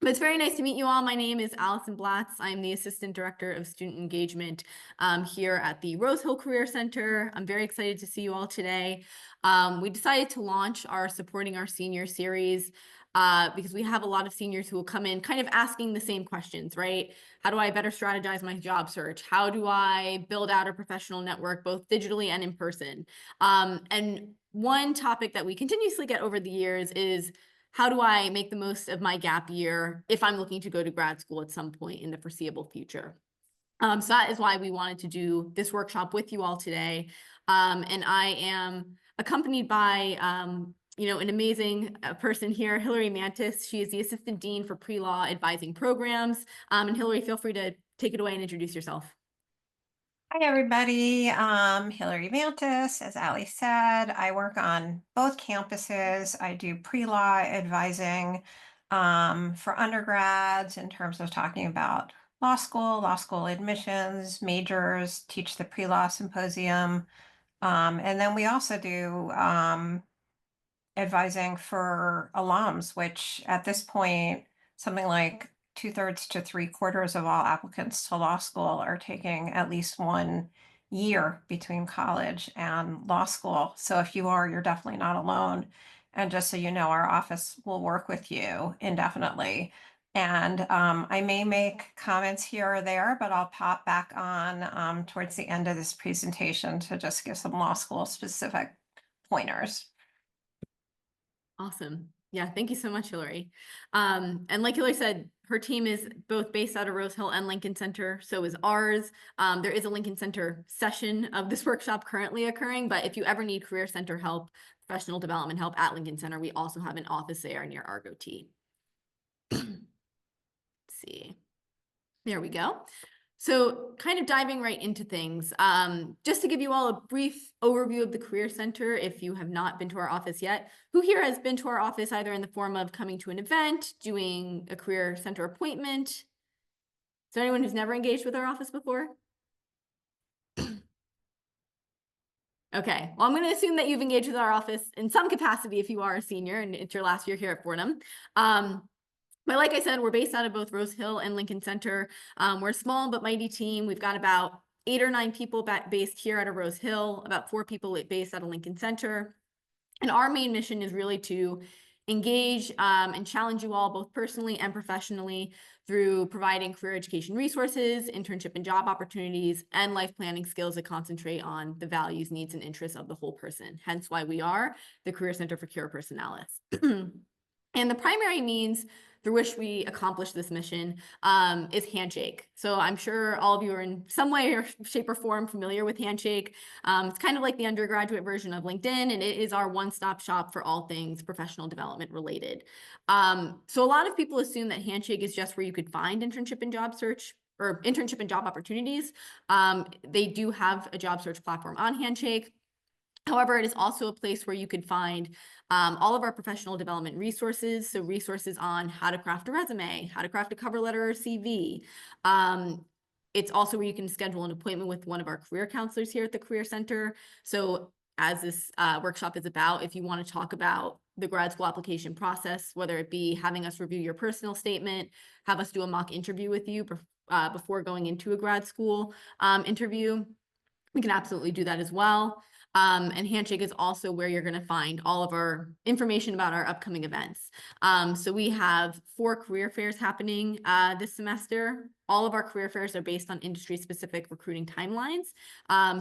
But it's very nice to meet you all. My name is Allison Blatz. I'm the Assistant Director of Student Engagement here at the Rose Hill Career Center. I'm very excited to see you all today. We decided to launch our Supporting Our Senior series because we have a lot of seniors who will come in kind of asking the same questions, right? How do I better strategize my job search? How do I build out a professional network, both digitally and in person? And one topic that we continuously get over the years is, how do I make the most of my gap year if I'm looking to go to grad school at some point in the foreseeable future? So that is why we wanted to do this workshop with you all today. And I am accompanied by an amazing person here, Hillary Mantis. She is the Assistant Dean for Pre-Law Advising Programs. And Hillary, feel free to take it away and introduce yourself. Hi, everybody. Hillary Mantis, as Ali said. I work on both campuses. I do pre-law advising for undergrads in terms of talking about law school admissions, majors, teach the pre-law symposium. And then we also do advising for alums, which at this point, something like 2/3 to 3/4 of all applicants to law school are taking at least 1 year between college and law school. So if you are, you're definitely not alone. And just so you know, our office will work with you indefinitely. And I may make comments here or there, but I'll pop back on towards the end of this presentation to just give some law school specific pointers. Awesome. Yeah, thank you so much, Hillary. And like Hillary said, her team is both based out of Rose Hill and Lincoln Center. So is ours. There is a Lincoln Center session of this workshop currently occurring, but if you ever need Career Center help, professional development help at Lincoln Center, we also have an office there near Argo T. Let's see. There we go. So kind of diving right into things, just to give you all a brief overview of the Career Center, if you have not been to our office yet. Who here has been to our office either in the form of coming to an event, doing a Career Center appointment? Is there anyone who's never engaged with our office before? Okay, well, I'm going to assume that you've engaged with our office in some capacity if you are a senior and it's your last year here at Fordham. But like I said, we're based out of both Rose Hill and Lincoln Center. We're a small but mighty team. We've got about 8 or 9 people based here at a Rose Hill, about 4 people based at a Lincoln Center. And our main mission is really to engage and challenge you all both personally and professionally through providing career education resources, internship and job opportunities, and life planning skills that concentrate on the values, needs, and interests of the whole person. Hence why we are the Career Center for Cura Personalis. And the primary means through which we accomplish this mission is Handshake. So I'm sure all of you are in some way or shape or form familiar with Handshake. It's kind of like the undergraduate version of LinkedIn, and it is our one-stop shop for all things professional development related. So a lot of people assume that Handshake is just where you could find internship and job search or internship and job opportunities. They do have a job search platform on Handshake. However, it is also a place where you could find all of our professional development resources. So resources on how to craft a resume, how to craft a cover letter or CV. It's also where you can schedule an appointment with one of our career counselors here at the Career Center. So as this workshop is about, if you want to talk about the grad school application process, whether it be having us review your personal statement, have us do a mock interview with you before going into a grad school interview, we can absolutely do that as well. And Handshake is also where you're going to find all of our information about our upcoming events. So we have 4 career fairs happening this semester. All of our career fairs are based on industry-specific recruiting timelines.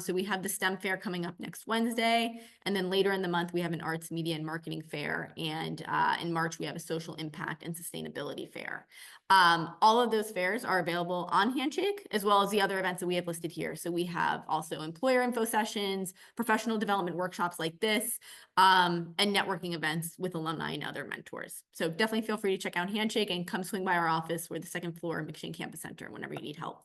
So we have the STEM fair coming up next Wednesday, and then later in the month we have an arts, media, and marketing fair, and in March we have a social impact and sustainability fair. All of those fairs are available on Handshake, as well as the other events that we have listed here. So we have also employer info sessions, professional development workshops like this, and networking events with alumni and other mentors. So definitely feel free to check out Handshake and come swing by our office. We're the 2nd floor McShane Campus Center whenever you need help.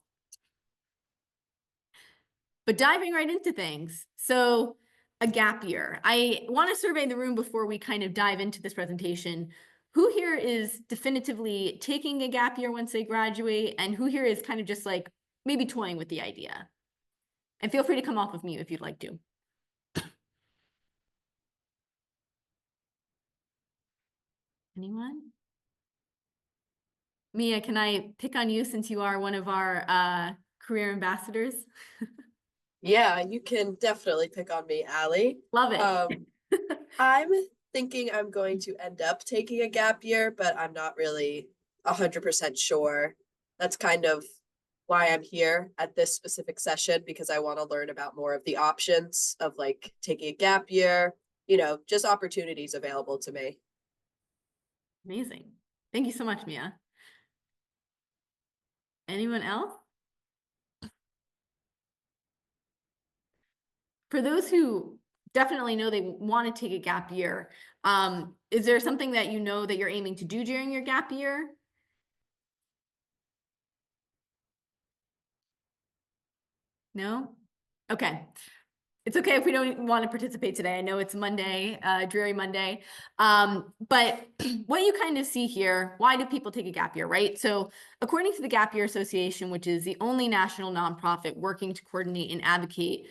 But diving right into things. So a gap year. I want to survey the room before we kind of dive into this presentation. Who here is definitively taking a gap year once they graduate, and who here is kind of just like maybe toying with the idea? And feel free to come off of mute if you'd like to. Anyone? Mia, can I pick on you since you are one of our career ambassadors? Yeah, you can definitely pick on me, Allie. Love it. I'm thinking I'm going to end up taking a gap year, but I'm not really 100% sure. That's kind of why I'm here at this specific session because I want to learn about more of the options of like taking a gap year, just opportunities available to me. Amazing. Thank you so much, Mia. Anyone else? For those who definitely know they want to take a gap year, is there something that you know that you're aiming to do during your gap year? No? Okay. It's okay if we don't want to participate today. I know it's Monday, dreary Monday. But what you kind of see here, why do people take a gap year, right? So according to the Gap Year Association, which is the only national nonprofit working to coordinate and advocate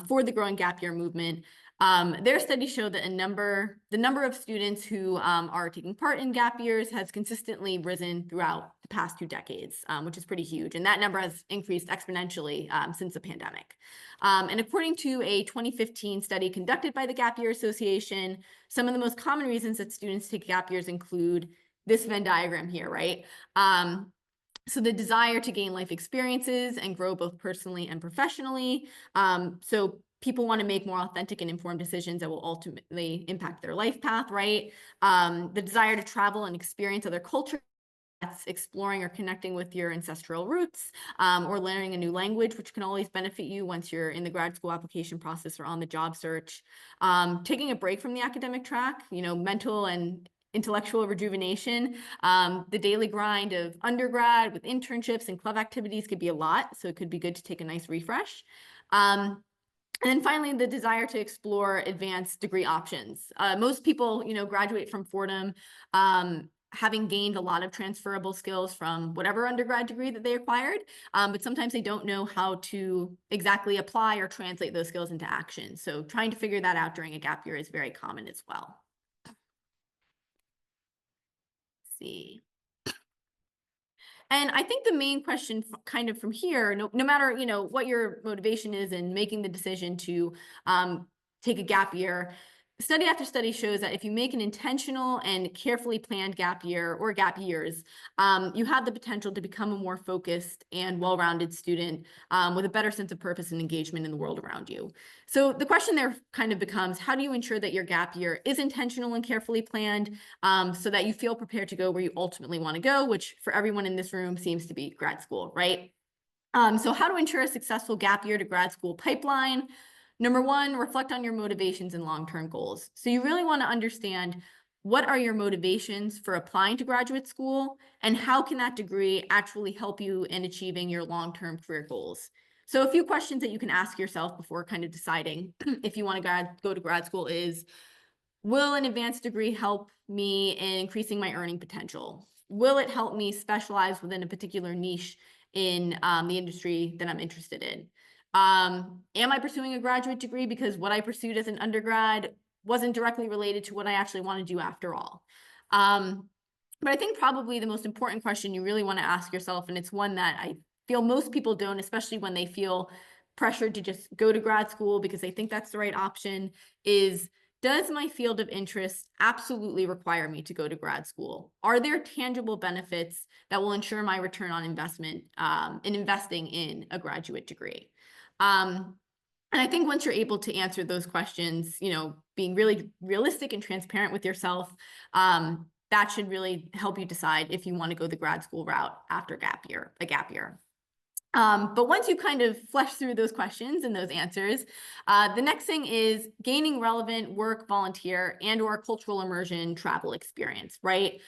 for the growing gap year movement, their studies show that the number of students who are taking part in gap years has consistently risen throughout the past 2 decades, which is pretty huge. And that number has increased exponentially since the pandemic. And according to a 2015 study conducted by the Gap Year Association, some of the most common reasons that students take gap years include this Venn diagram here, right? So the desire to gain life experiences and grow both personally and professionally. So people want to make more authentic and informed decisions that will ultimately impact their life path, right? The desire to travel and experience other cultures. That's exploring or connecting with your ancestral roots, or learning a new language, which can always benefit you once you're in the grad school application process or on the job search. Taking a break from the academic track, mental and intellectual rejuvenation. The daily grind of undergrad with internships and club activities could be a lot, so it could be good to take a nice refresh. And then finally, the desire to explore advanced degree options. Most people, graduate from Fordham having gained a lot of transferable skills from whatever undergrad degree that they acquired, but sometimes they don't know how to exactly apply or translate those skills into action. So trying to figure that out during a gap year is very common as well. Let's see. And I think the main question kind of from here, no matter, what your motivation is in making the decision to take a gap year, study after study shows that if you make an intentional and carefully planned gap year or gap years, you have the potential to become a more focused and well-rounded student with a better sense of purpose and engagement in the world around you. So the question there kind of becomes, how do you ensure that your gap year is intentional and carefully planned so that you feel prepared to go where you ultimately want to go, which for everyone in this room seems to be grad school, right? So how to ensure a successful gap year to grad school pipeline? Number one, reflect on your motivations and long-term goals. So you really want to understand what are your motivations for applying to graduate school and how can that degree actually help you in achieving your long-term career goals? So a few questions that you can ask yourself before kind of deciding if you want to go to grad school is, will an advanced degree help me in increasing my earning potential? Will it help me specialize within a particular niche in the industry that I'm interested in? Am I pursuing a graduate degree because what I pursued as an undergrad wasn't directly related to what I actually want to do after all? But I think probably the most important question you really want to ask yourself, and it's one that I feel most people don't, especially when they feel pressured to just go to grad school because they think that's the right option, is, does my field of interest absolutely require me to go to grad school? Are there tangible benefits that will ensure my return on investment in investing in a graduate degree? And I think once you're able to answer those questions, being really realistic and transparent with yourself, that should really help you decide if you want to go the grad school route after a gap year. But once you kind of flesh through those questions and those answers, the next thing is gaining relevant work, volunteer, and/or cultural immersion travel experience, right?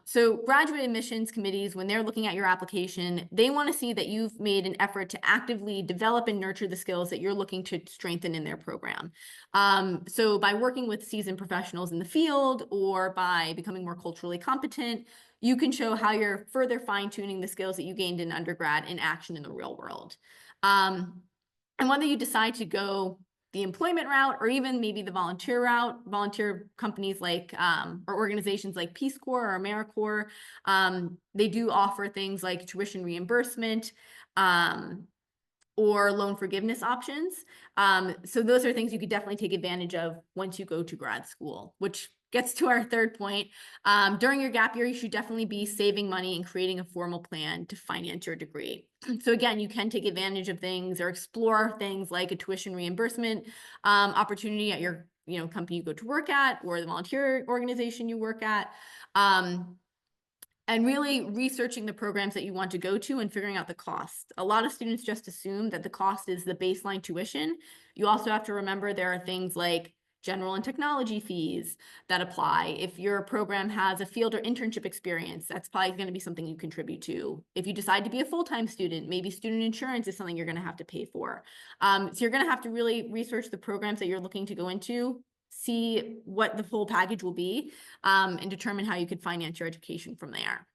So graduate admissions committees, when they're looking at your application, they want to see that you've made an effort to actively develop and nurture the skills that you're looking to strengthen in their program. So by working with seasoned professionals in the field or by becoming more culturally competent, you can show how you're further fine-tuning the skills that you gained in undergrad in action in the real world. And whether you decide to go the employment route, or even maybe the volunteer route. Volunteer companies like, or organizations like Peace Corps or AmeriCorps, they do offer things like tuition reimbursement, or loan forgiveness options. So those are things you could definitely take advantage of once you go to grad school, which gets to our third point. During your gap year, you should definitely be saving money and creating a formal plan to finance your degree. So again, you can take advantage of things or explore things like a tuition reimbursement opportunity at your company you go to work at, or the volunteer organization you work at. And really researching the programs that you want to go to and figuring out the cost. A lot of students just assume that the cost is the baseline tuition. You also have to remember there are things like general and technology fees that apply. If your program has a field or internship experience, that's probably going to be something you contribute to. If you decide to be a full-time student, maybe student insurance is something you're going to have to pay for. So you're going to have to really research the programs that you're looking to go into, see what the full package will be, and determine how you could finance your education from there.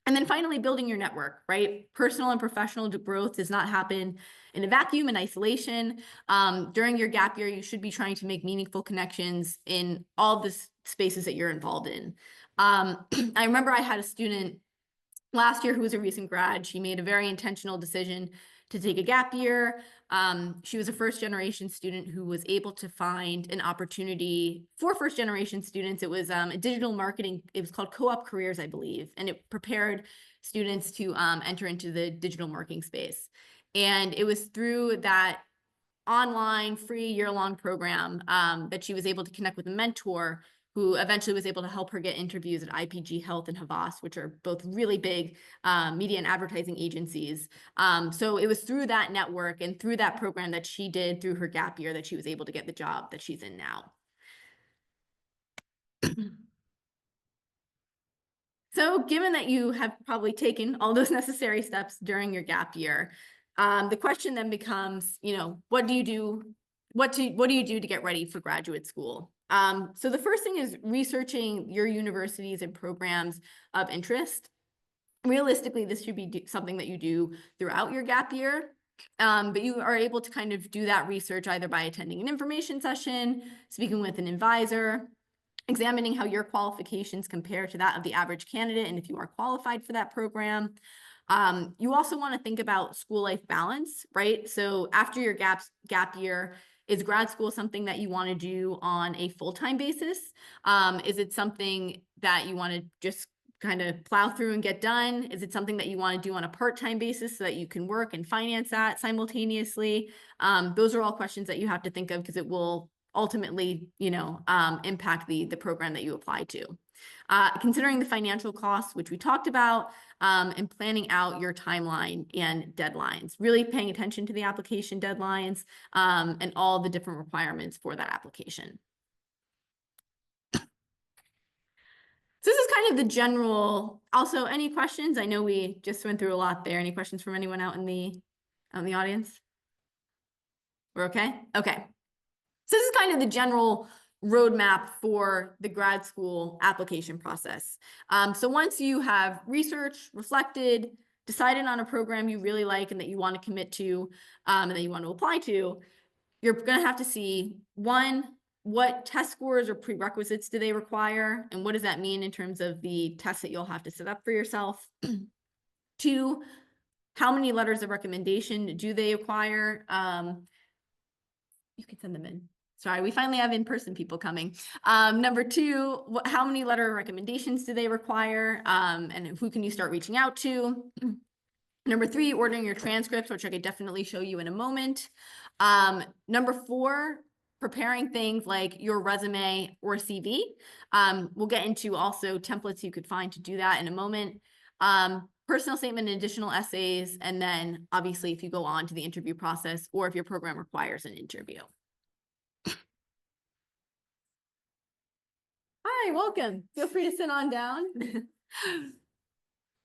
And then finally, building your network, right? Personal and professional growth does not happen in a vacuum, in isolation. During your gap year, you should be trying to make meaningful connections in all the spaces that you're involved in. I remember I had a student last year who was a recent grad. She made a very intentional decision to take a gap year. She was a first-generation student who was able to find an opportunity for first-generation students. It was a digital marketing, it was called Co-op Careers, I believe, and it prepared students to enter into the digital marketing space. And it was through that online free year-long program that she was able to connect with a mentor who eventually was able to help her get interviews at IPG Health and Havas, which are both really big media and advertising agencies. So it was through that network and through that program that she did through her gap year that she was able to get the job that she's in now. So given that you have probably taken all those necessary steps during your gap year, the question then becomes, what do you do? What do you do to get ready for graduate school? So the first thing is researching your universities and programs of interest. Realistically, this should be something that you do throughout your gap year. But you are able to kind of do that research either by attending an information session, speaking with an advisor, examining how your qualifications compare to that of the average candidate and if you are qualified for that program. You also want to think about school life balance, right? So after your gap year, is grad school something that you want to do on a full-time basis? Is it something that you want to just kind of plow through and get done? Is it something that you want to do on a part-time basis so that you can work and finance that simultaneously? Those are all questions that you have to think of because it will ultimately, impact the program that you apply to. Considering the financial costs, which we talked about, and planning out your timeline and deadlines, really paying attention to the application deadlines, and all the different requirements for that application. So this is kind of the general. Also, any questions? I know we just went through a lot there. Any questions from anyone out in the audience? We're okay? Okay. So this is kind of the general roadmap for the grad school application process. So once you have researched, reflected, decided on a program you really like and that you want to commit to, and that you want to apply to, you're going to have to see, one, what test scores or prerequisites do they require? And what does that mean in terms of the tests that you'll have to set up for yourself? Two, how many letters of recommendation do they acquire? You can send them in. Sorry, we finally have in-person people coming. Number two, how many letter recommendations do they require? And who can you start reaching out to? Number three, ordering your transcripts, which I could definitely show you in a moment. Number four, preparing things like your resume or CV. We'll get into also templates you could find to do that in a moment. Personal statement and additional essays, and then obviously if you go on to the interview process or if your program requires an interview. Hi, welcome. Feel free to sit on down.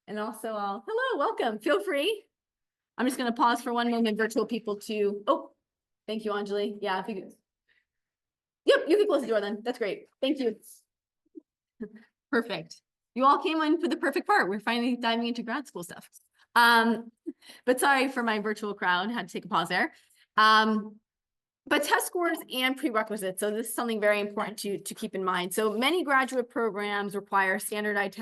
And also, hello, welcome. Feel free. I'm just going to pause for one moment, virtual people thank you, Anjali. Yeah, if you could. Yep, you can close the door then. That's great. Thank you. Perfect. You all came in for the perfect part. We're finally diving into grad school stuff. But sorry for my virtual crowd. Had to take a pause there. But test scores and prerequisites. So this is something very important to keep in mind. So many graduate programs require standardized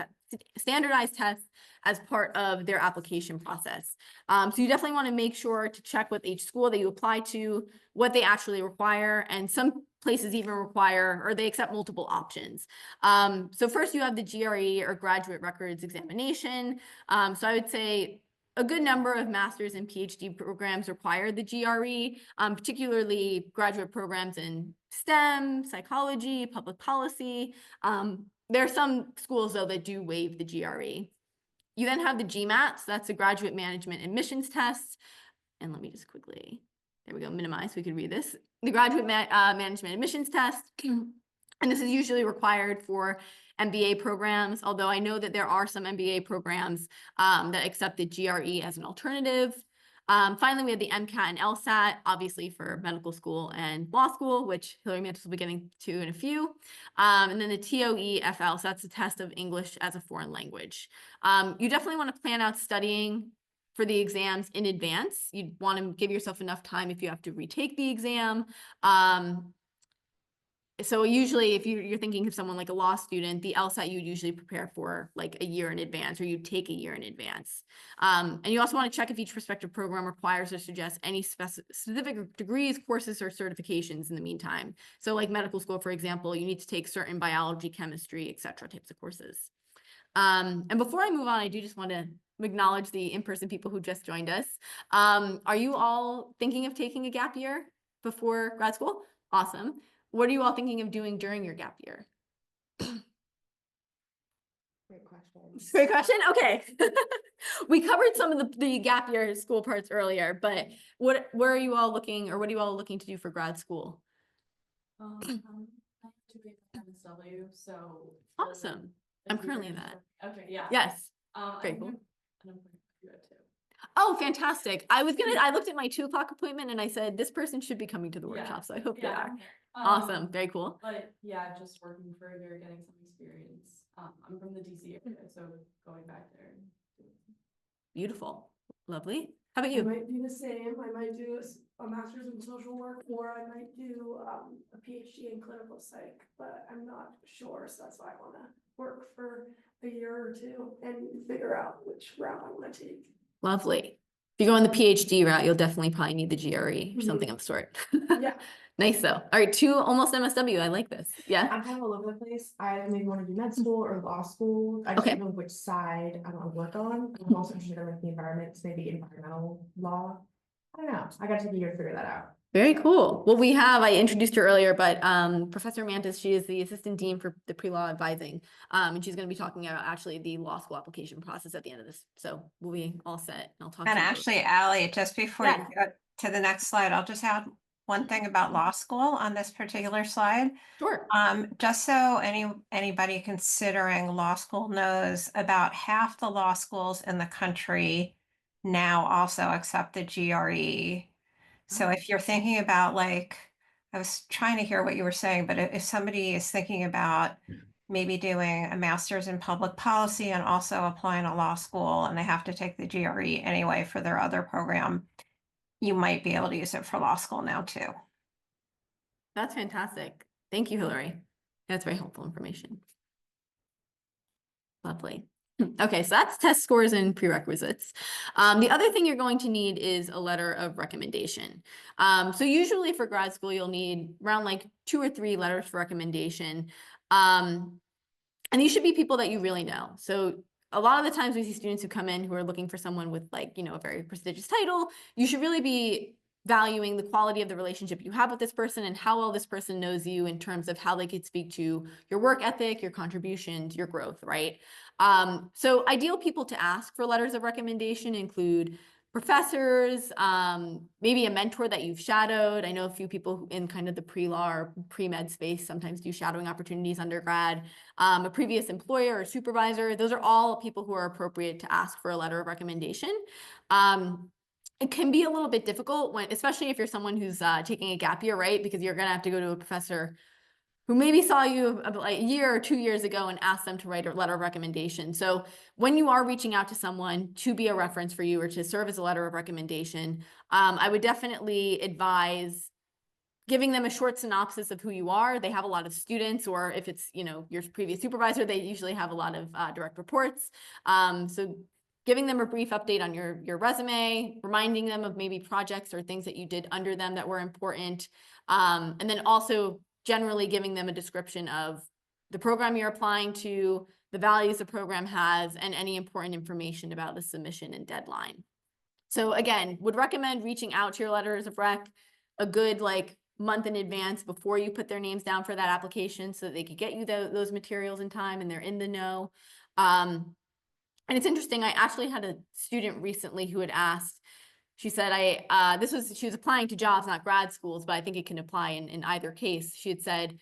tests as part of their application process. So you definitely want to make sure to check with each school that you apply to, what they actually require, and some places even require, or they accept multiple options. So first you have the GRE, or graduate records examination. So I would say a good number of master's and PhD programs require the GRE, particularly graduate programs in STEM, psychology, public policy. There are some schools, though, that do waive the GRE. You then have the GMAT, so that's the graduate management admissions test. And let me just quickly, there we go, minimize so we can read this. The graduate management admissions test. And this is usually required for MBA programs, although I know that there are some MBA programs that accept the GRE as an alternative. Finally, we have the MCAT and LSAT, obviously for medical school and law school, which Hillary Mantis will be getting to in a few. And then the TOEFL, so that's the test of English as a foreign language. You definitely want to plan out studying for the exams in advance. You'd want to give yourself enough time if you have to retake the exam. So usually if you're thinking of someone like a law student, the LSAT you'd usually prepare for like a year in advance, or you'd take a year in advance. And you also want to check if each prospective program requires or suggests any specific degrees, courses, or certifications in the meantime. So like medical school, for example, you need to take certain biology, chemistry, et cetera, types of courses. And before I move on, I do just want to acknowledge the in-person people who just joined us. Are you all thinking of taking a gap year before grad school? Awesome. What are you all thinking of doing during your gap year? Great question. Great question. Okay. We covered some of the gap year school parts earlier, but where are you all looking, or what are you all looking to do for grad school? I have to be an MSW, so. Awesome. I'm currently in that. Okay, yeah. Yes. I Very cool. and I'm going to do it too. Oh, fantastic. I looked at my 2 o'clock appointment and I said, this person should be coming to the Yeah. workshop. So I hope they Yeah. are. Awesome. Very cool. But yeah, just working further, getting some experience. I'm from the DC area, so going back there. Beautiful. Lovely. How about I you? might do the same. I might do a master's in social work, or I might do a PhD in clinical psych, but I'm not sure. So that's why I want to work for a year or two and figure out which route I want to take. Lovely. If you go on the PhD route, you'll definitely probably need the GRE or something of the sort. Yeah. Nice though. All right, 2 almost MSW. I like this. Yeah. I'm kind of all over the place. I maybe want to do med school or law school. I just Okay. don't know which side I want to work on. I'm also interested in like the environments, maybe environmental law. I don't know. I got to take a year to figure that out. Very cool. Well, I introduced her earlier, but Professor Mantis, she is the assistant dean for the pre-law advising. And she's going to be talking about actually the law school application process at the end of this. So we'll be all set. And I'll talk And to you. actually, Ally, just before Yeah. you go to the next slide, I'll just add one thing about law school on this particular slide. Sure. Just so anybody considering law school knows, about half the law schools in the country now also accept the GRE. So if you're thinking about, like, I was trying to hear what you were saying, but if somebody is thinking about maybe doing a master's in public policy and also applying to law school, and they have to take the GRE anyway for their other program, you might be able to use it for law school now too. That's fantastic. Thank you, Hillary. That's very helpful information. Lovely. Okay, so that's test scores and prerequisites. The other thing you're going to need is a letter of recommendation. So usually for grad school, you'll need around like 2 or 3 letters of recommendation. And these should be people that you really know. So a lot of the times we see students who come in who are looking for someone with, like, a very prestigious title. You should really be valuing the quality of the relationship you have with this person and how well this person knows you in terms of how they could speak to your work ethic, your contributions, your growth, right? So ideal people to ask for letters of recommendation include professors, maybe a mentor that you've shadowed. I know a few people in kind of the pre-law or pre-med space sometimes do shadowing opportunities undergrad, a previous employer or supervisor. Those are all people who are appropriate to ask for a letter of recommendation. It can be a little bit difficult especially if you're someone who's taking a gap year, right? Because you're going to have to go to a professor who maybe saw you like a year or 2 years ago and asked them to write a letter of recommendation. So when you are reaching out to someone to be a reference for you or to serve as a letter of recommendation, I would definitely advise giving them a short synopsis of who you are. They have a lot of students, or if it's, you know, your previous supervisor, they usually have a lot of direct reports. So giving them a brief update on your resume, reminding them of maybe projects or things that you did under them that were important. And then also generally giving them a description of the program you're applying to, the values the program has, and any important information about the submission and deadline. So again, would recommend reaching out to your letters of rec a good like month in advance before you put their names down for that application so that they could get you those materials in time and they're in the know. And it's interesting, I actually had a student recently who had asked, she said, she was applying to jobs, not grad schools, but I think it can apply in either case. She had said,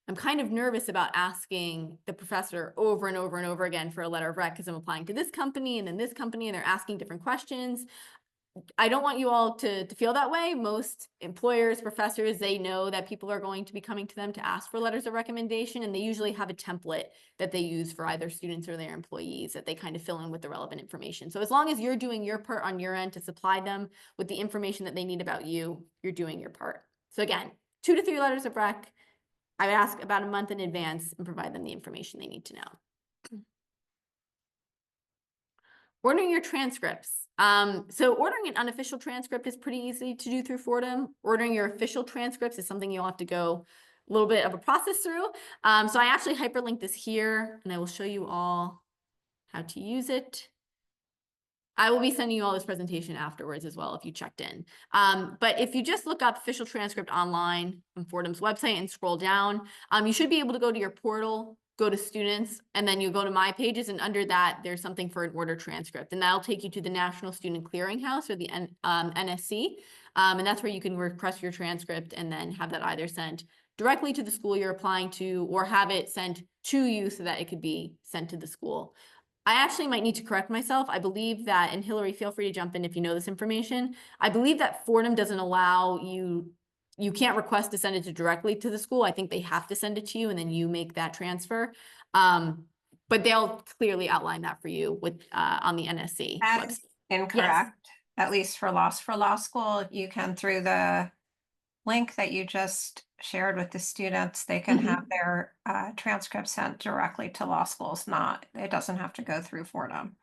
I'm kind of nervous about asking the professor over and over and over again for a letter of rec because I'm applying to this company and then this company and they're asking different questions. I don't want you all to feel that way. Most employers, professors, they know that people are going to be coming to them to ask for letters of recommendation, and they usually have a template that they use for either students or their employees that they kind of fill in with the relevant information. So as long as you're doing your part on your end to supply them with the information that they need about you, you're doing your part. So again, 2 to 3 letters of rec. I would ask about a month in advance and provide them the information they need to know. Ordering your transcripts. So ordering an unofficial transcript is pretty easy to do through Fordham. Ordering your official transcripts is something you'll have to go a little bit of a process through. So I actually hyperlink this here and I will show you all how to use it. I will be sending you all this presentation afterwards as well if you checked in. But if you just look up official transcript online on Fordham's website and scroll down, you should be able to go to your portal, go to students, and then you go to my pages, and under that, there's something for an order transcript. And that'll take you to the National Student Clearinghouse or the NSC. And that's where you can request your transcript and then have that either sent directly to the school you're applying to or have it sent to you so that it could be sent to the school. I actually might need to correct myself. I believe that, and Hillary, feel free to jump in if you know this information. I believe that Fordham doesn't allow you can't request to send it directly to the school. I think they have to send it to you and then you make that transfer. But they'll clearly outline that for you with on the NSC That website. is incorrect, at least for law school. You can, through the link that you just shared with the students, they can have their transcripts sent directly to law schools. It doesn't have to go through Fordham.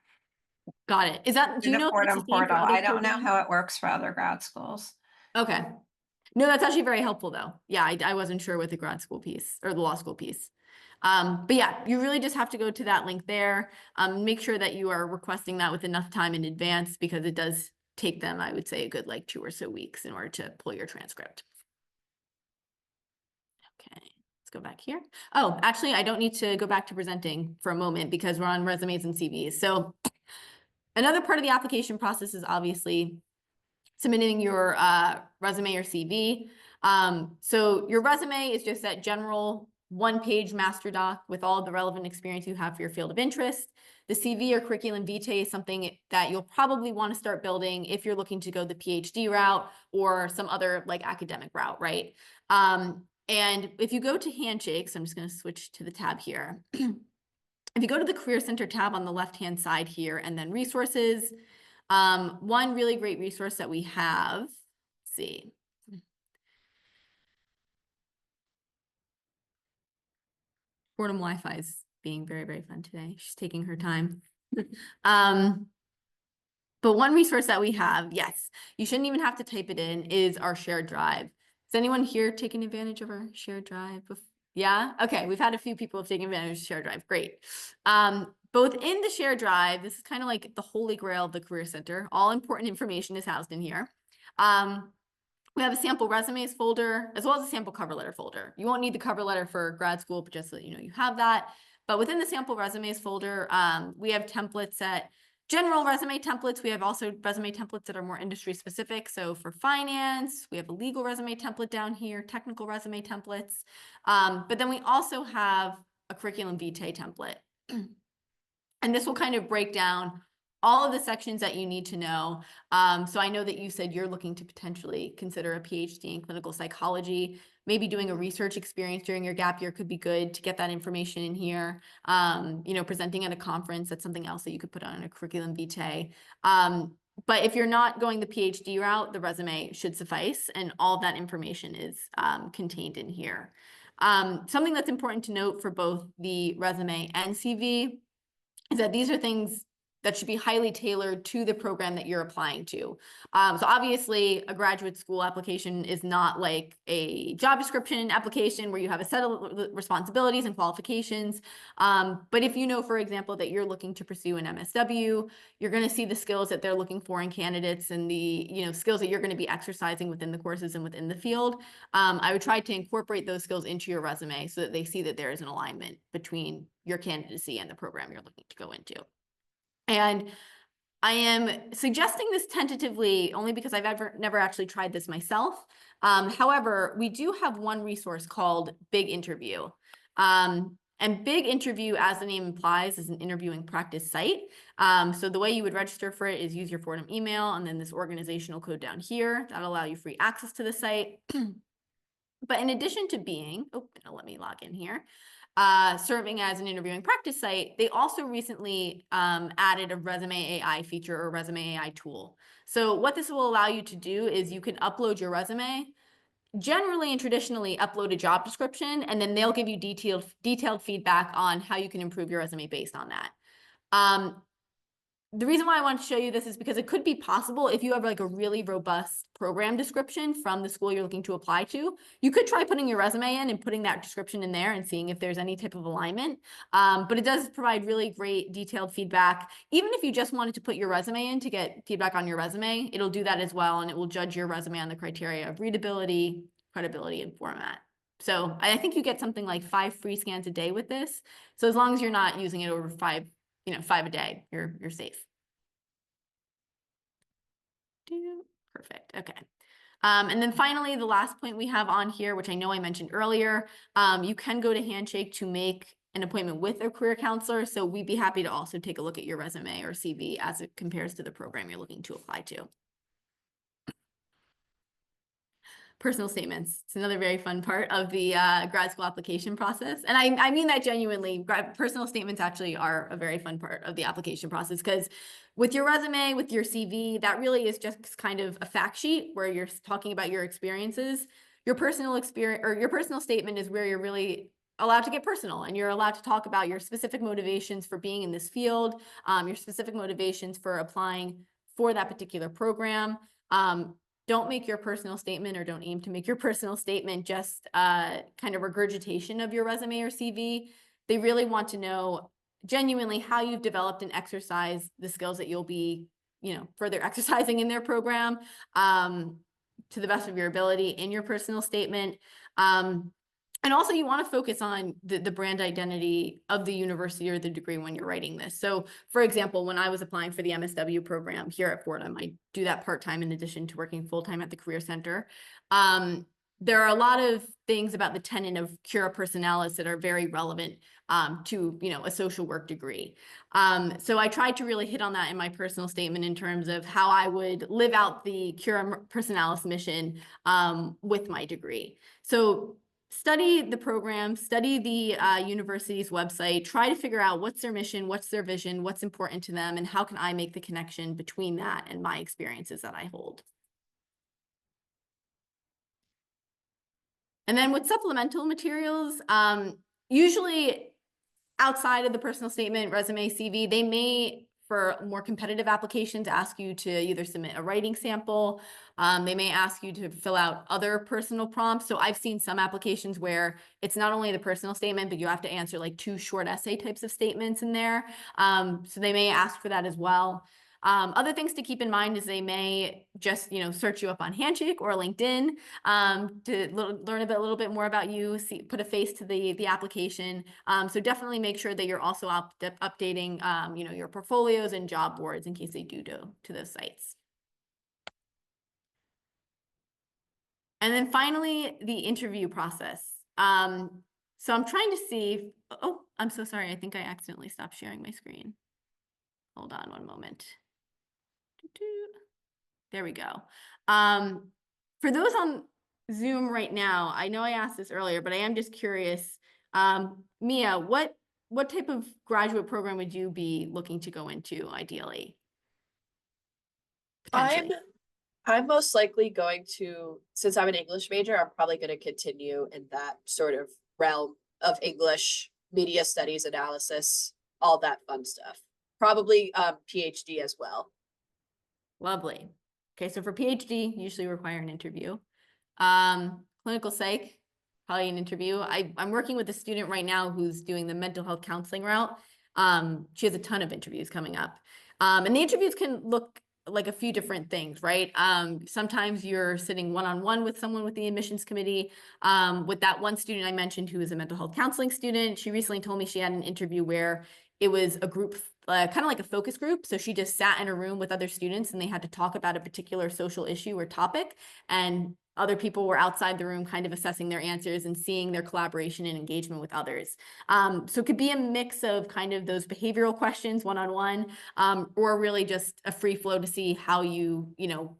Got it. Is that, do you know if that's the Fordham same for portal. other I don't know programs? how it works for other grad schools. Okay. No, that's actually very helpful though. Yeah, I wasn't sure with the grad school piece or the law school piece. But yeah, you really just have to go to that link there. Make sure that you are requesting that with enough time in advance because it does take them, I would say, a good like 2 or so weeks in order to pull your transcript. Okay, let's go back here. Oh, actually, I don't need to go back to presenting for a moment because we're on resumes and CVs. So another part of the application process is obviously submitting your resume or CV. So your resume is just that general 1-page master doc with all of the relevant experience you have for your field of interest. The CV or curriculum vitae is something that you'll probably want to start building if you're looking to go the PhD route or some other like academic route, right? And if you go to Handshakes, I'm just going to switch to the tab here. If you go to the Career Center tab on the left-hand side here and then resources, one really great resource that we have, let's see. Fordham Wi-Fi is being very, very fun today. She's taking her time. But one resource that we have, yes, you shouldn't even have to type it in, is our shared drive. Is anyone here taking advantage of our shared drive? Yeah? Okay, we've had a few people have taken advantage of shared drive. Great. Both in the shared drive, this is kind of like the holy grail of the Career Center. All important information is housed in here. We have a sample resumes folder as well as a sample cover letter folder. You won't need the cover letter for grad school, but just so that you know you have that. But within the sample resumes folder, we have templates that general resume templates. We have also resume templates that are more industry specific. So for finance, we have a legal resume template down here, technical resume templates. But then we also have a curriculum vitae template. And this will kind of break down all of the sections that you need to know. So I know that you said you're looking to potentially consider a PhD in clinical psychology. Maybe doing a research experience during your gap year could be good to get that information in here. Presenting at a conference, that's something else that you could put on a curriculum vitae. But if you're not going the PhD route, the resume should suffice, and all that information is contained in here. Something that's important to note for both the resume and CV is that these are things that should be highly tailored to the program that you're applying to. So obviously, a graduate school application is not like a job description application where you have a set of responsibilities and qualifications. But if you know, for example, that you're looking to pursue an MSW, you're going to see the skills that they're looking for in candidates and the skills that you're going to be exercising within the courses and within the field. I would try to incorporate those skills into your resume so that they see that there is an alignment between your candidacy and the program you're looking to go into. And I am suggesting this tentatively only because I've never actually tried this myself. However, we do have one resource called Big Interview. And Big Interview, as the name implies, is an interviewing practice site. So the way you would register for it is use your Fordham email and then this organizational code down here. That'll allow you free access to the site. But in addition to being, let me log in here. Serving as an interviewing practice site, they also recently added a resume AI feature or resume AI tool. So what this will allow you to do is you can upload your resume, generally and traditionally upload a job description, and then they'll give you detailed feedback on how you can improve your resume based on that. The reason why I want to show you this is because it could be possible if you have like a really robust program description from the school you're looking to apply to, you could try putting your resume in and putting that description in there and seeing if there's any type of alignment. But it does provide really great detailed feedback. Even if you just wanted to put your resume in to get feedback on your resume, it'll do that as well. And it will judge your resume on the criteria of readability, credibility, and format. So I think you get something like 5 free scans a day with this. So as long as you're not using it over 5 a day, you're safe. Perfect. Okay. And then finally, the last point we have on here, which I know I mentioned earlier, you can go to Handshake to make an appointment with a career counselor. So we'd be happy to also take a look at your resume or CV as it compares to the program you're looking to apply to. Personal statements. It's another very fun part of the grad school application process. And I mean that genuinely. Personal statements actually are a very fun part of the application process because with your resume, with your CV, that really is just kind of a fact sheet where you're talking about your experiences. Your personal experience or your personal statement is where you're really allowed to get personal and you're allowed to talk about your specific motivations for being in this field, your specific motivations for applying for that particular program. Don't make your personal statement or don't aim to make your personal statement just kind of regurgitation of your resume or CV. They really want to know genuinely how you've developed and exercised the skills that you'll be, further exercising in their program to the best of your ability in your personal statement. And also you want to focus on the brand identity of the university or the degree when you're writing this. So for example, when I was applying for the MSW program here at Fordham, I do that part-time in addition to working full-time at the Career Center. There are a lot of things about the tenet of cura personalis that are very relevant to, a social work degree. So I tried to really hit on that in my personal statement in terms of how I would live out the cura personalis mission with my degree. So study the program, study the university's website, try to figure out what's their mission, what's their vision, what's important to them, and how can I make the connection between that and my experiences that I hold. And then with supplemental materials, usually outside of the personal statement, resume, CV, they may, for more competitive applications, ask you to either submit a writing sample. They may ask you to fill out other personal prompts. So I've seen some applications where it's not only the personal statement, but you have to answer like 2 short essay types of statements in there. So they may ask for that as well. Other things to keep in mind is they may just, search you up on Handshake or LinkedIn to learn a little bit more about you, put a face to the application. So definitely make sure that you're also updating, your portfolios and job boards in case they do go to those sites. And then finally, the interview process. So I'm trying to see, oh, I'm so sorry. I think I accidentally stopped sharing my screen. Hold on one moment. There we go. For those on Zoom right now, I know I asked this earlier, but I am just curious. Mia, what type of graduate program would you be looking to go into ideally? potentially? I'm most likely going to, since I'm an English major, I'm probably going to continue in that sort of realm of English, media studies analysis, all that fun stuff. Probably PhD as well. Lovely. Okay, so for PhD, usually require an interview. Clinical psych, probably an interview. I'm working with a student right now who's doing the mental health counseling route. She has a ton of interviews coming up. And the interviews can look like a few different things, right? Sometimes you're sitting one-on-one with someone with the admissions committee. With that one student I mentioned who is a mental health counseling student, she recently told me she had an interview where it was a group, kind of like a focus group. So she just sat in a room with other students and they had to talk about a particular social issue or topic. And other people were outside the room kind of assessing their answers and seeing their collaboration and engagement with others. So it could be a mix of kind of those behavioral questions one-on-one, or really just a free flow to see how you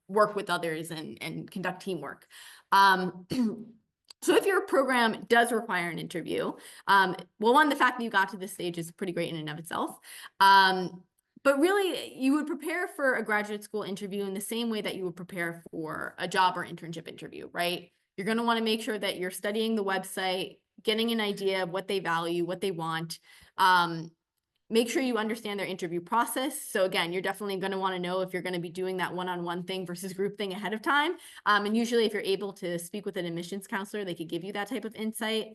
work with others and conduct teamwork. So if your program does require an interview, well, one, the fact that you got to this stage is pretty great in and of itself. But really, you would prepare for a graduate school interview in the same way that you would prepare for a job or internship interview, right? You're going to want to make sure that you're studying the website, getting an idea of what they value, what they want. Make sure you understand their interview process. So again, you're definitely going to want to know if you're going to be doing that one-on-one thing versus group thing ahead of time. And usually if you're able to speak with an admissions counselor, they could give you that type of insight.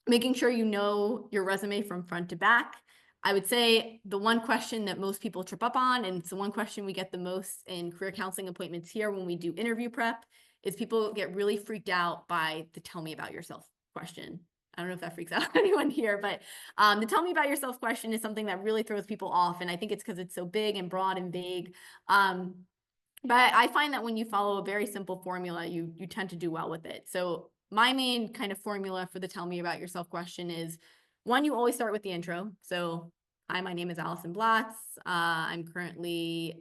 Making sure you know your resume from front to back. I would say the one question that most people trip up on, and it's the one question we get the most in career counseling appointments here when we do interview prep, is people get really freaked out by the tell me about yourself question. I don't know if that freaks out anyone here, but the tell me about yourself question is something that really throws people off. And I think it's because it's so big and broad and vague. But I find that when you follow a very simple formula, you tend to do well with it. So my main kind of formula for the tell me about yourself question is, one, you always start with the intro. So hi, my name is Allison Blatz. I'm currently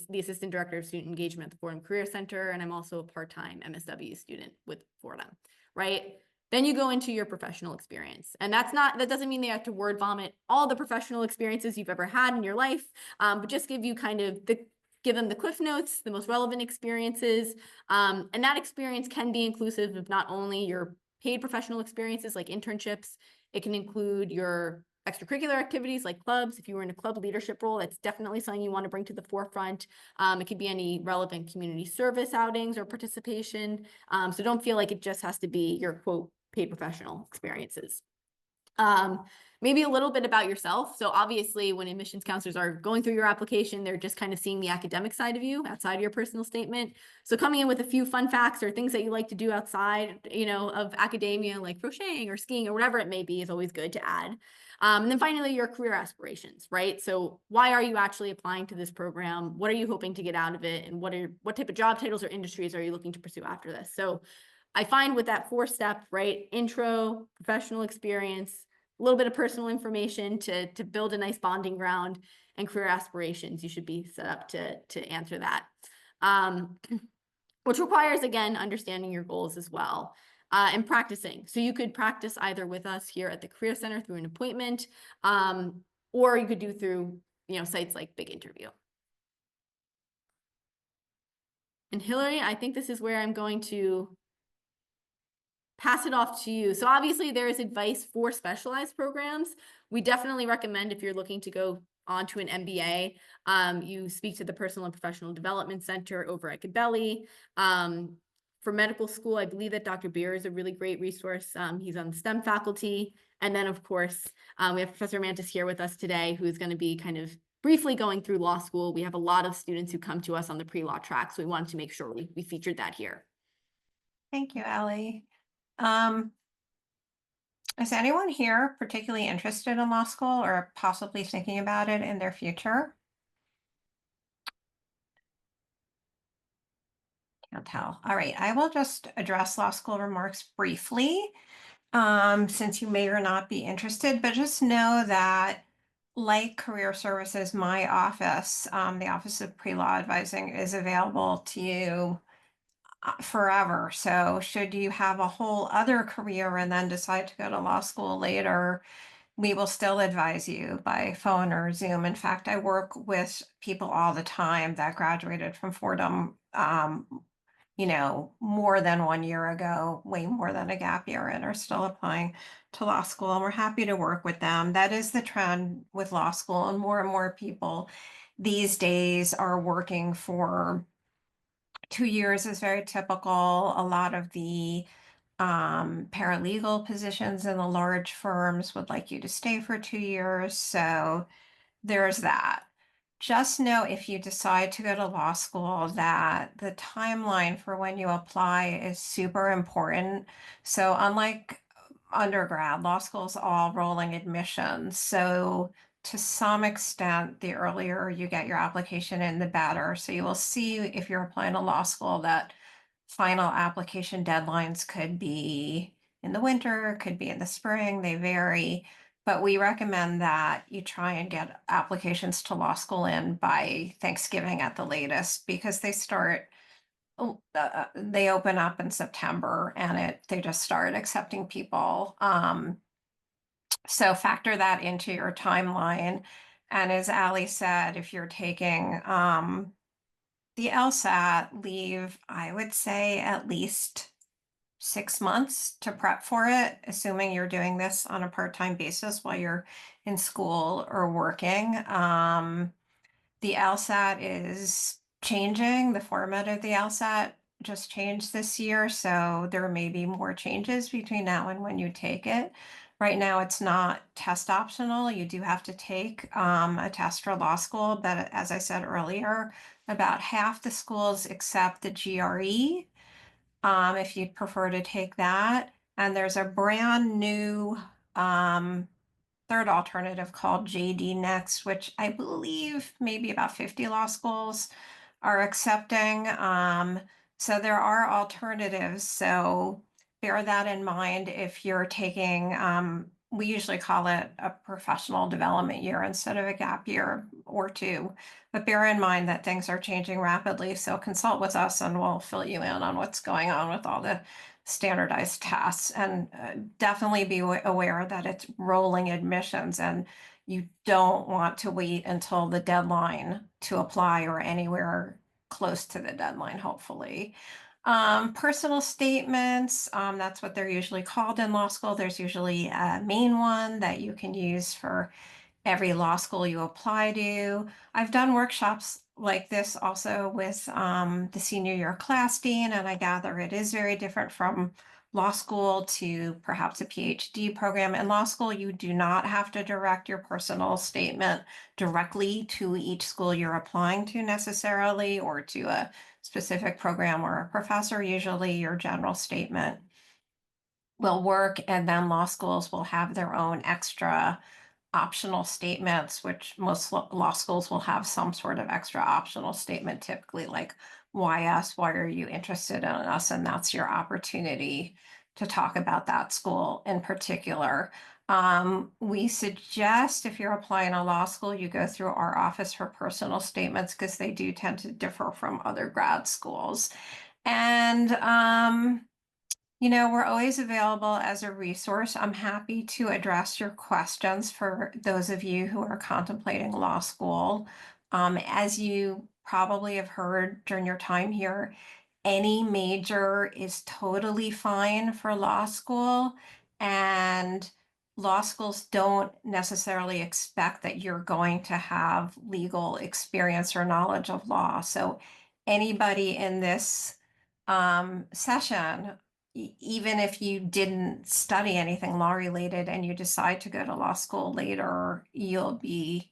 the Assistant Director of Student Engagement at the Fordham Career Center, and I'm also a part-time MSW student with Fordham, right? Then you go into your professional experience. And that doesn't mean they have to word vomit all the professional experiences you've ever had in your life, but just give you kind of give them the cliff notes, the most relevant experiences. And that experience can be inclusive of not only your paid professional experiences like internships, it can include your extracurricular activities like clubs. If you were in a club leadership role, that's definitely something you want to bring to the forefront. It could be any relevant community service outings or participation. So don't feel like it just has to be your quote paid professional experiences. Maybe a little bit about yourself. So obviously when admissions counselors are going through your application, they're just kind of seeing the academic side of you outside of your personal statement. So coming in with a few fun facts or things that you like to do outside, of academia, like crocheting or skiing or whatever it may be, is always good to add. And then finally, your career aspirations, right? So why are you actually applying to this program? What are you hoping to get out of it? And what type of job titles or industries are you looking to pursue after this? So I find with that 4-step, right? Intro, professional experience, a little bit of personal information to build a nice bonding ground, and career aspirations, you should be set up to answer that. Which requires, again, understanding your goals as well, and practicing. So you could practice either with us here at the Career Center through an appointment, or you could do through, sites like Big Interview. And Hillary, I think this is where I'm going to pass it off to you. So obviously there is advice for specialized programs. We definitely recommend if you're looking to go on to an MBA, you speak to the Personal and Professional Development Center over at Gabelli. For medical school, I believe that Dr. Beer is a really great resource. He's on the STEM faculty. And then of course, we have Professor Mantis here with us today, who is going to be kind of briefly going through law school. We have a lot of students who come to us on the pre-law track, so we wanted to make sure we featured that here. Thank you, Ellie. Is anyone here particularly interested in law school or possibly thinking about it in their future? Can't tell. All right, I will just address law school remarks briefly, since you may or not be interested, but just know that like career services, my office, the Office of Pre-Law Advising, is available to you forever. So should you have a whole other career and then decide to go to law school later, we will still advise you by phone or Zoom. In fact, I work with people all the time that graduated from Fordham, more than 1 year ago, way more than a gap year, and are still applying to law school. And we're happy to work with them. That is the trend with law school, and more people these days are working for 2 years is very typical. A lot of the paralegal positions in the large firms would like you to stay for 2 years. So there's that. Just know if you decide to go to law school that the timeline for when you apply is super important. So unlike undergrad, law school is all rolling admissions. So to some extent, the earlier you get your application in, the better. So you will see if you're applying to law school that final application deadlines could be in the winter, could be in the spring, they vary. But we recommend that you try and get applications to law school in by Thanksgiving at the latest, because they open up in September and they just start accepting people. So factor that into your timeline. And as Ali said, if you're taking the LSAT, leave, I would say, at least 6 months to prep for it, assuming you're doing this on a part-time basis while you're in school or working. The LSAT is changing. The format of the LSAT just changed this year, so there may be more changes between now and when you take it. Right now, it's not test optional. You do have to take a test for law school, but as I said earlier, about half the schools accept the GRE, if you'd prefer to take that. And there's a brand new third alternative called JD Next, which I believe maybe about 50 law schools are accepting. So there are alternatives. So bear that in mind if you're taking, we usually call it a professional development year instead of a gap year or two. But bear in mind that things are changing rapidly. So consult with us and we'll fill you in on what's going on with all the standardized tests. And definitely be aware that it's rolling admissions and you don't want to wait until the deadline to apply or anywhere close to the deadline, hopefully. Personal statements, that's what they're usually called in law school. There's usually a main one that you can use for every law school you apply to. I've done workshops like this also with the senior year class dean, and I gather it is very different from law school to perhaps a PhD program. In law school, you do not have to direct your personal statement directly to each school you're applying to necessarily, or to a specific program or a professor. Usually your general statement will work, and then law schools will have their own extra optional statements, which most law schools will have some sort of extra optional statement, typically like, why us? Why are you interested in us? And that's your opportunity to talk about that school in particular. We suggest if you're applying to law school, you go through our office for personal statements, because they do tend to differ from other grad schools. And we're always available as a resource. I'm happy to address your questions for those of you who are contemplating law school. As you probably have heard during your time here, any major is totally fine for law school, and law schools don't necessarily expect that you're going to have legal experience or knowledge of law. So anybody in this session, even if you didn't study anything law related and you decide to go to law school later, you'll be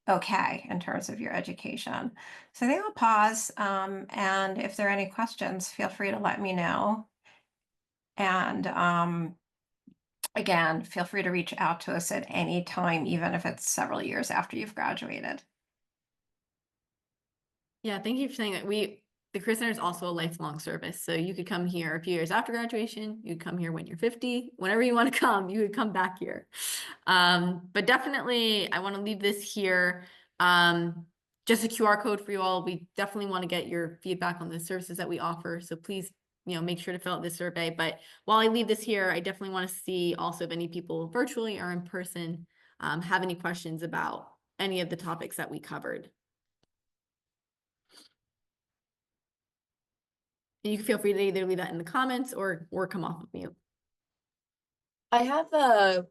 okay in terms of your education. So I think I'll pause. And if there are any questions, feel free to let me know. And again, feel free to reach out to us at any time, even if it's several years after you've graduated. Yeah, thank you for saying that. The Career Center is also a lifelong service. So you could come here a few years after graduation. You'd come here when you're 50, whenever you want to come, you would come back here. But definitely, I want to leave this here. Just a QR code for you all. We definitely want to get your feedback on the services that we offer. So please, make sure to fill out this survey. But while I leave this here, I definitely want to see also if any people virtually or in person have any questions about any of the topics that we covered. And you can feel free to either leave that in the comments or come off of mute. I have a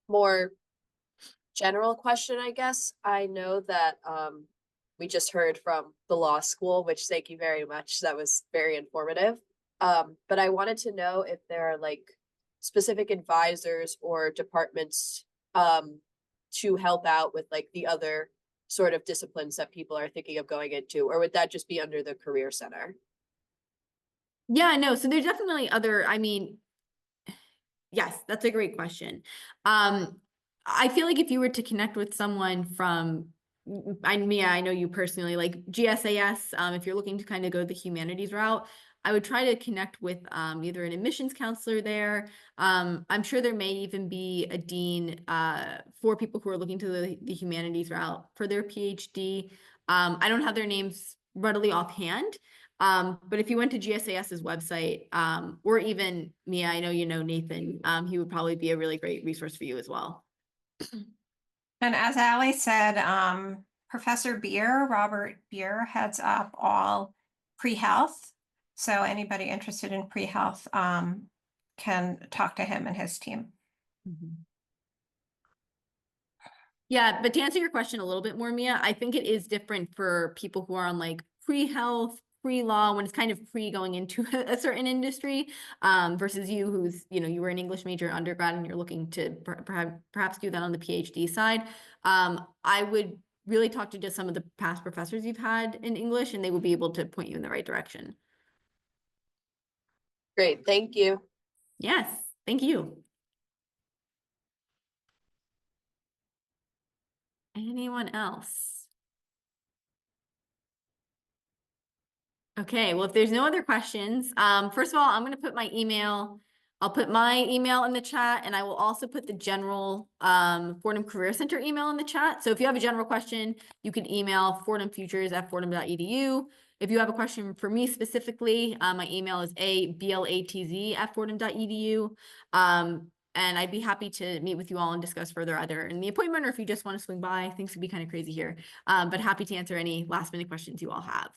more general question, I guess. I know that we just heard from the law school, which thank you very much. That was very informative. But I wanted to know if there are like specific advisors or departments to help out with like the other sort of disciplines that people are thinking of going into, or would that just be under the Career Center? Yeah, no, so there's definitely other, I mean, yes, that's a great question. I feel like if you were to connect with someone from, I know you personally, like GSAS, if you're looking to kind of go the humanities route, I would try to connect with either an admissions counselor there. I'm sure there may even be a dean for people who are looking to the humanities route for their PhD. I don't have their names readily offhand. But if you went to GSAS's website, or even Mia, I know you know Nathan, he would probably be a really great resource for you as well. And as Allie said, Professor Beer, Robert Beer, heads up all pre-health. So anybody interested in pre-health can talk to him and his team. Yeah, but to answer your question a little bit more, Mia, I think it is different for people who are on like pre-health, pre-law, when it's kind of pre going into a certain industry, versus you who's, you were an English major undergrad and you're looking to perhaps do that on the PhD side. I would really talk to just some of the past professors you've had in English, and they will be able to point you in the right direction. Great, thank you. Yes, thank you. Anyone else? Okay, well, if there's no other questions, first of all, I'm going to put my email. I'll put my email in the chat, and I will also put the general Fordham Career Center email in the chat. So if you have a general question, you can email fordhamfutures@fordham.edu. If you have a question for me specifically, my email is ablatz@fordham.edu. And I'd be happy to meet with you all and discuss further either in the appointment or if you just want to swing by. Things could be kind of crazy here, but happy to answer any last minute questions you all have.